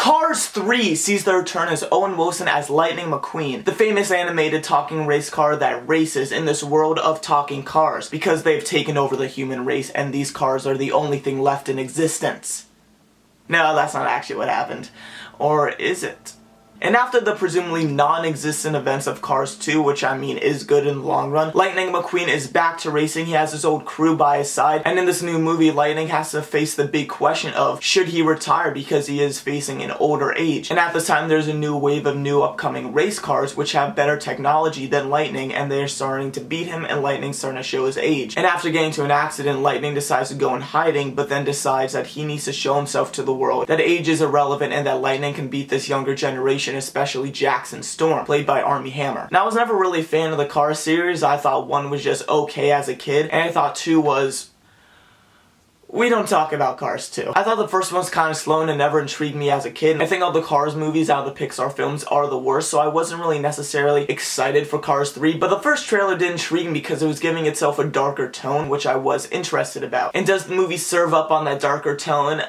Cars 3 sees the return as Owen Wilson as Lightning McQueen, the famous animated talking race car that races in this world of talking cars, because they've taken over the human race and these cars are the only thing left in existence. No, that's not actually what happened. Or is it? And after the presumably non-existent events of Cars 2, which I mean is good in the long run, Lightning McQueen is back to racing. He has his old crew by his side, and in this new movie, Lightning has to face the big question of should he retire because he is facing an older age. And at this time, there's a new wave of new upcoming race cars which have better technology than Lightning, and they're starting to beat him, and Lightning's starting to show his age. And after getting to an accident, Lightning decides to go in hiding, but then decides that he needs to show himself to the world, that age is irrelevant, and that Lightning can beat this younger generation, especially Jackson Storm, played by Armie Hammer. Now, I was never really a fan of the Cars series. I thought 1 was just okay as a kid, and I thought 2 was... We don't talk about Cars 2. I thought the first one was kind of slow and it never intrigued me as a kid. I think all the Cars movies out of the Pixar films are the worst, so I wasn't really necessarily excited for Cars 3, but the first trailer did intrigue me because it was giving itself a darker tone, which I was interested about. And does the movie serve up on that darker tone?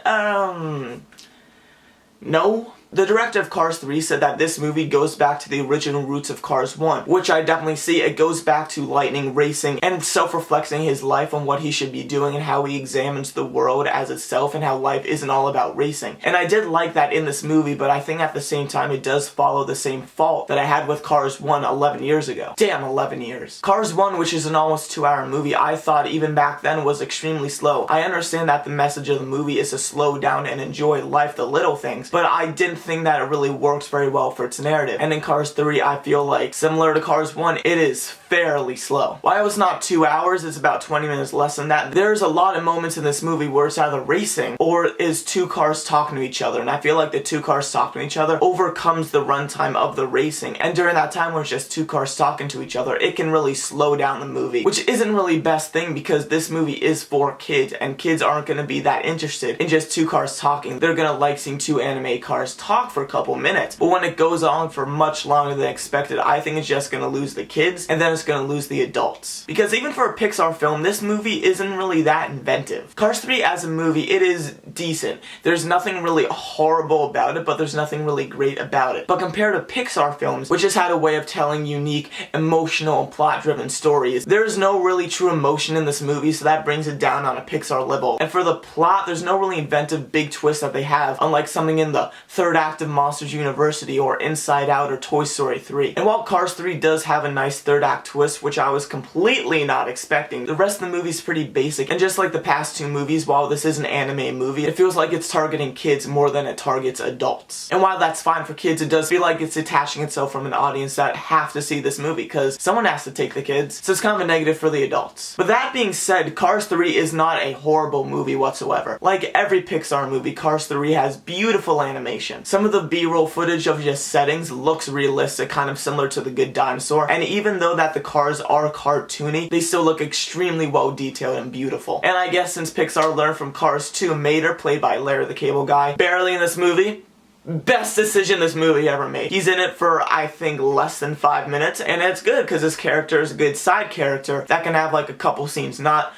No. The director of Cars 3 said that this movie goes back to the original roots of Cars 1, which I definitely see. It goes back to Lightning racing and self-reflecting his life on what he should be doing and how he examines the world as itself and how life isn't all about racing. And I did like that in this movie, but I think at the same time it does follow the same fault that I had with Cars 1 11 years ago. Damn, 11 years. Cars 1, which is an almost 2-hour movie, I thought even back then was extremely slow. I understand that the message of the movie is to slow down and enjoy life, the little things, but I didn't think that it really works very well for its narrative. And in Cars 3, I feel like, similar to Cars 1, it is fairly slow. While it's not 2 hours, it's about 20 minutes less than that. There's a lot of moments in this movie where it's either racing or is 2 cars talking to each other, and I feel like the 2 cars talking to each other overcomes the runtime of the racing. And during that time where it's just 2 cars talking to each other, it can really slow down the movie, which isn't really best thing because this movie is for kids, and kids aren't going to be that interested in just 2 cars talking. They're going to like seeing 2 anime cars talk for a couple minutes, but when it goes on for much longer than expected, I think it's just gonna lose the kids, and then it's gonna lose the adults. Because even for a Pixar film, this movie isn't really that inventive. Cars 3 as a movie, it is decent. There's nothing really horrible about it, but there's nothing really great about it. But compared to Pixar films, which has had a way of telling unique, emotional, and plot-driven stories, there's no really true emotion in this movie, so that brings it down on a Pixar level. And for the plot, there's no really inventive big twist that they have, unlike something in the third act of Monsters University or Inside Out or Toy Story 3. And while Cars 3 does have a nice third act twist, which I was completely not expecting, the rest of the movie is pretty basic. And just like the past 2 movies, while this is an anime movie, it feels like it's targeting kids more than it targets adults. And while that's fine for kids, it does feel like it's detaching itself from an audience that have to see this movie because someone has to take the kids. So it's kind of a negative for the adults. But that being said, Cars 3 is not a horrible movie whatsoever. Like every Pixar movie, Cars 3 has beautiful animation. Some of the B-roll footage of just settings looks realistic, kind of similar to The Good Dinosaur, and even though that the cars are cartoony, they still look extremely well detailed and beautiful. And I guess since Pixar learned from Cars 2, Mater, played by Larry the Cable Guy, barely in this movie, best decision this movie ever made. He's in it for, I think, less than 5 minutes, and it's good because this character is a good side character that can have like a couple scenes, not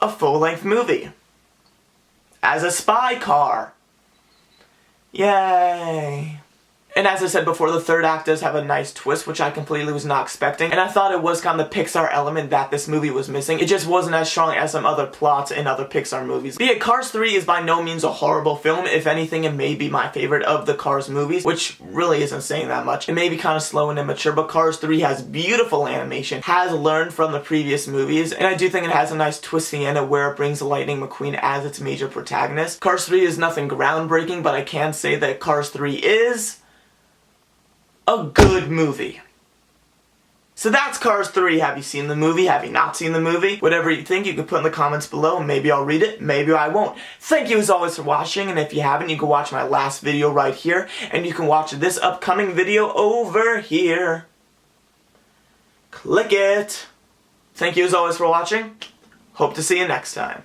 a full-length movie. As a spy car. Yay. And as I said before, the third act does have a nice twist, which I completely was not expecting. And I thought it was kind of the Pixar element that this movie was missing. It just wasn't as strong as some other plots in other Pixar movies. But yeah, Cars 3 is by no means a horrible film. If anything, it may be my favorite of the Cars movies, which really isn't saying that much. It may be kind of slow and immature, but Cars 3 has beautiful animation, has learned from the previous movies, and I do think it has a nice twist in the end where it brings Lightning McQueen as its major protagonist. Cars 3 is nothing groundbreaking, but I can say that Cars 3 is a good movie. So that's Cars 3. Have you seen the movie? Have you not seen the movie? Whatever you think, you can put in the comments below, and maybe I'll read it, maybe I won't. Thank you as always for watching, and if you haven't, you can watch my last video right here, and you can watch this upcoming video over here. Click it. Thank you as always for watching. Hope to see you next time.